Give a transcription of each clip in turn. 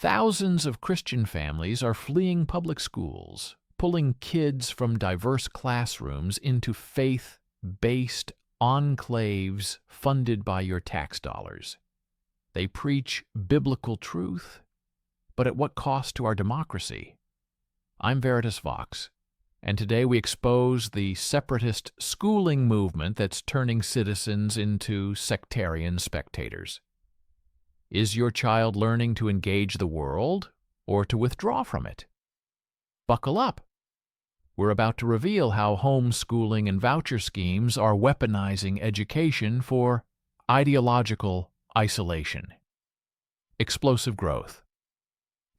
Thousands of Christian families are fleeing public schools, pulling kids from diverse classrooms into faith-based enclaves funded by your tax dollars. They preach biblical truth, but at what cost to our democracy? I'm Veritas Vox, and today we expose the separatist schooling movement that's turning citizens into sectarian spectators. Is your child learning to engage the world or to withdraw from it? Buckle up. We're about to reveal how homeschooling and voucher schemes are weaponizing education for ideological isolation. Explosive growth.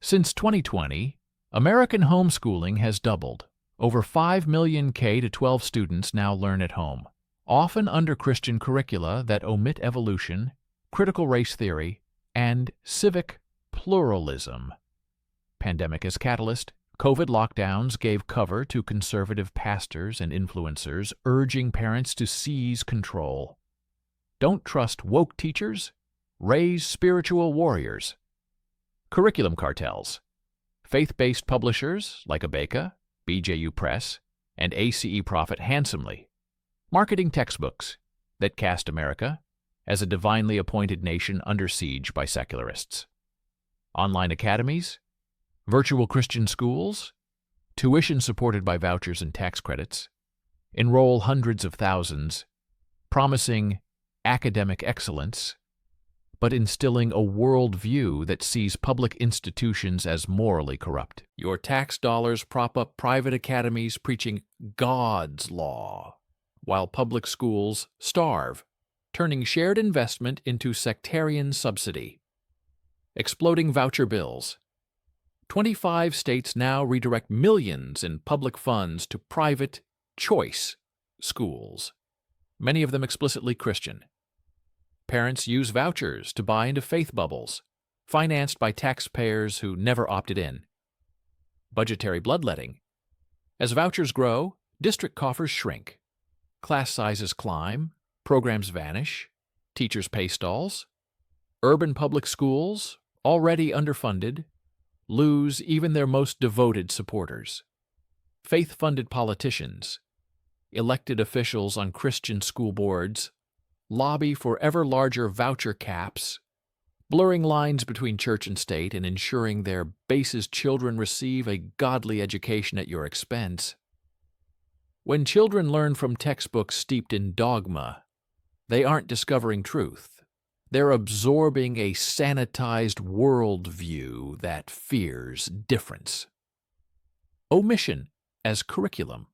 Since 2020, American homeschooling has doubled. Over 5 million K-12 students now learn at home, often under Christian curricula that omit evolution, critical race theory, and civic pluralism. Pandemic as catalyst, COVID lockdowns gave cover to conservative pastors and influencers urging parents to seize control. Don't trust woke teachers, raise spiritual warriors. Curriculum cartels. Faith-based publishers like Abeka, BJU Press, and ACE profit handsomely, marketing textbooks that cast America as a divinely appointed nation under siege by secularists. Online academies, virtual Christian schools, tuition supported by vouchers and tax credits, enroll hundreds of thousands, promising academic excellence, but instilling a worldview that sees public institutions as morally corrupt. Your tax dollars prop up private academies preaching God's law, while public schools starve, turning shared investment into sectarian subsidy. Exploding voucher bills. 25 states now redirect millions in public funds to private choice schools, many of them explicitly Christian. Parents use vouchers to buy into faith bubbles, financed by taxpayers who never opted in. Budgetary bloodletting. As vouchers grow, district coffers shrink. Class sizes climb, programs vanish, teachers pay stalls. Urban public schools, already underfunded, lose even their most devoted supporters. Faith-funded politicians, elected officials on Christian school boards, lobby for ever larger voucher caps, blurring lines between church and state and ensuring their base's children receive a godly education at your expense. When children learn from textbooks steeped in dogma, they aren't discovering truth. They're absorbing a sanitized worldview that fears difference. Omission as curriculum.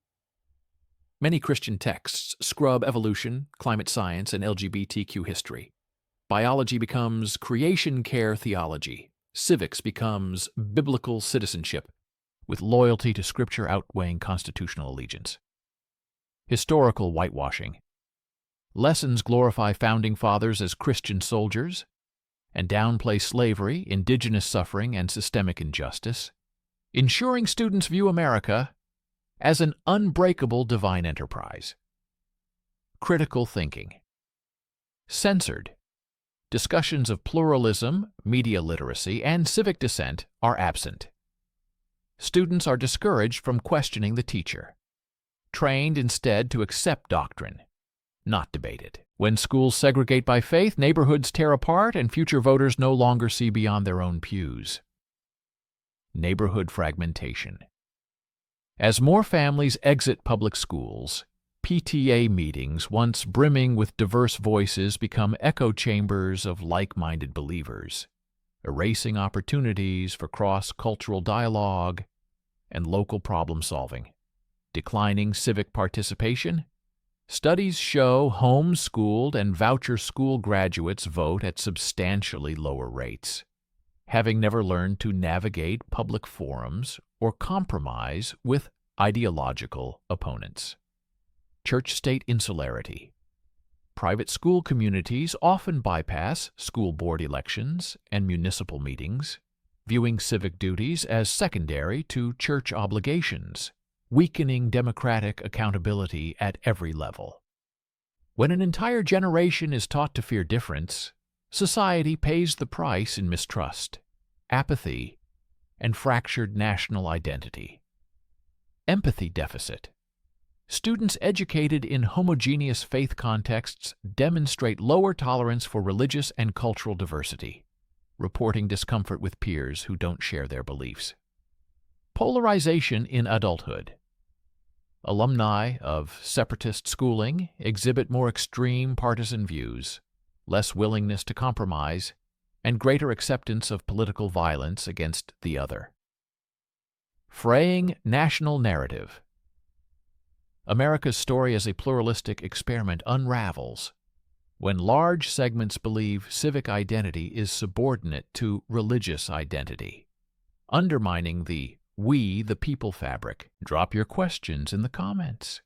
Many Christian texts scrub evolution, climate science, and LGBTQ history. Biology becomes creation care theology. Civics becomes biblical citizenship, with loyalty to Scripture outweighing constitutional allegiance. Historical whitewashing. Lessons glorify founding fathers as Christian soldiers and downplay slavery, indigenous suffering, and systemic injustice, ensuring students view America as an unbreakable divine enterprise. Critical thinking. Censored. Discussions of pluralism, media literacy, and civic dissent are absent. Students are discouraged from questioning the teacher, trained instead to accept doctrine, not debate it. When schools segregate by faith, neighborhoods tear apart, and future voters no longer see beyond their own pews. Neighborhood fragmentation. As more families exit public schools, PTA meetings, once brimming with diverse voices, become echo chambers of like-minded believers, erasing opportunities for cross-cultural dialogue and local problem-solving. Declining civic participation. Studies show homeschooled and voucher school graduates vote at substantially lower rates, having never learned to navigate public forums or compromise with ideological opponents. Church-state insularity. Private school communities often bypass school board elections and municipal meetings, viewing civic duties as secondary to church obligations, weakening democratic accountability at every level. When an entire generation is taught to fear difference, society pays the price in mistrust. apathy, and fractured national identity. Empathy deficit. Students educated in homogeneous faith contexts demonstrate lower tolerance for religious and cultural diversity, reporting discomfort with peers who don't share their beliefs. Polarization in adulthood. Alumni of separatist schooling exhibit more extreme partisan views, less willingness to compromise, and greater acceptance of political violence against the other. Fraying national narrative. America's story as a pluralistic experiment unravels when large segments believe civic identity is subordinate to religious identity, undermining the "we the people" fabric. Drop your questions in the comments.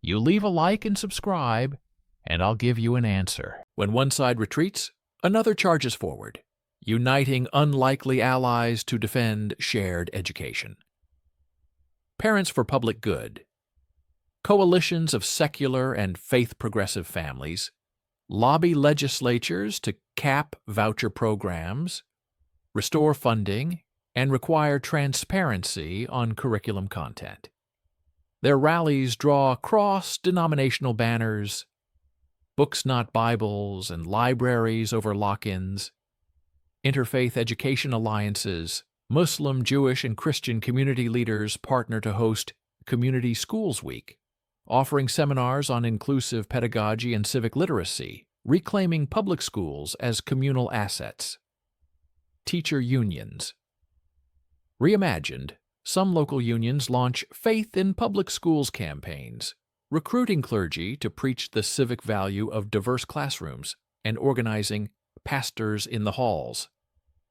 You leave a like and subscribe, and I'll give you an answer. When one side retreats, another charges forward, uniting unlikely allies to defend shared education. Parents for Public Good. Coalitions of secular and faith-progressive families lobby legislatures to cap voucher programs, restore funding, and require transparency on curriculum content. Their rallies draw cross-denominational banners, books not Bibles, and libraries over lock-ins. Interfaith education alliances, Muslim, Jewish, and Christian community leaders partner to host Community Schools Week, offering seminars on inclusive pedagogy and civic literacy, reclaiming public schools as communal assets. Teacher unions. Reimagined, some local unions launch Faith in Public Schools campaigns, recruiting clergy to preach the civic value of diverse classrooms and organizing Pastors in the Halls,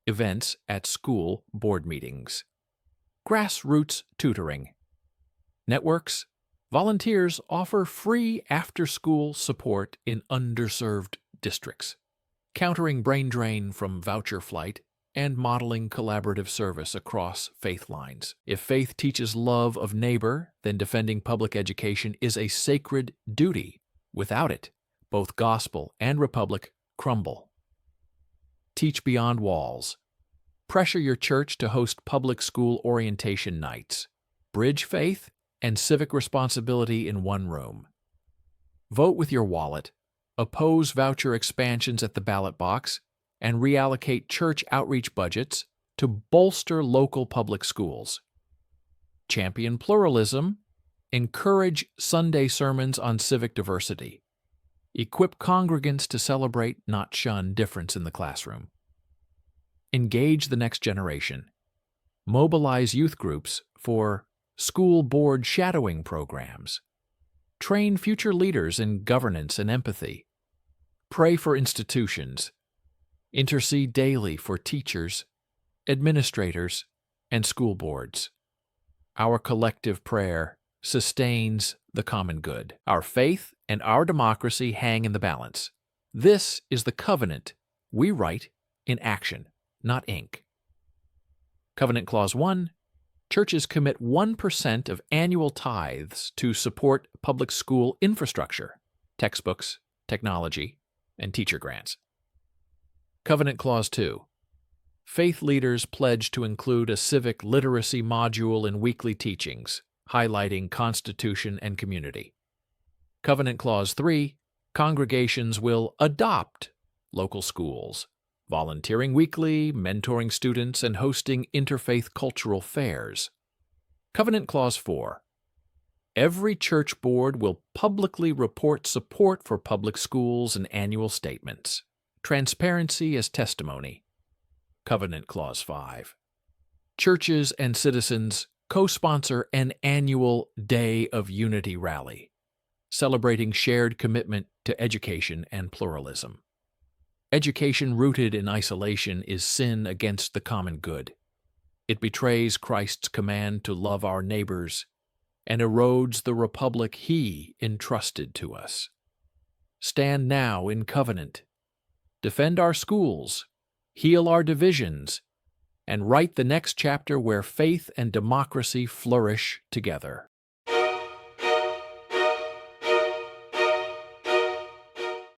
events at school board meetings. Grassroots tutoring. Networks, volunteers offer free after-school support in underserved districts, countering brain drain from voucher flight and modeling collaborative service across faith lines. If faith teaches love of neighbor, then defending public education is a sacred duty. Without it, both gospel and republic crumble. Teach beyond walls. Pressure your church to host public school orientation nights. Bridge faith and civic responsibility in one room. Vote with your wallet. Oppose voucher expansions at the ballot box, and reallocate church outreach budgets to bolster local public schools. Champion pluralism. Encourage Sunday sermons on civic diversity. Equip congregants to celebrate, not shun, difference in the classroom. Engage the next generation. Mobilize youth groups for school board shadowing programs. Train future leaders in governance and empathy. Pray for institutions. Intercede daily for teachers, administrators, and school boards. Our collective prayer sustains the common good. Our faith and our democracy hang in the balance. This is the covenant we write in action, not ink. Covenant Clause 1. Churches commit 1% of annual tithes to support public school infrastructure, textbooks, technology, and teacher grants. Covenant Clause 2. Faith leaders pledge to include a civic literacy module in weekly teachings, highlighting Constitution and community. Covenant Clause 3. Congregations will adopt local schools, volunteering weekly, mentoring students, and hosting interfaith cultural fairs. Covenant Clause 4. Every church board will publicly report support for public schools in annual statements. Transparency as testimony. Covenant Clause 5. Churches and citizens co-sponsor an annual Day of Unity rally, celebrating shared commitment to education and pluralism. Education rooted in isolation is sin against the common good. It betrays Christ's command to love our neighbors and erodes the republic He entrusted to us. Stand now in covenant. Defend our schools, heal our divisions, and write the next chapter where faith and democracy flourish together.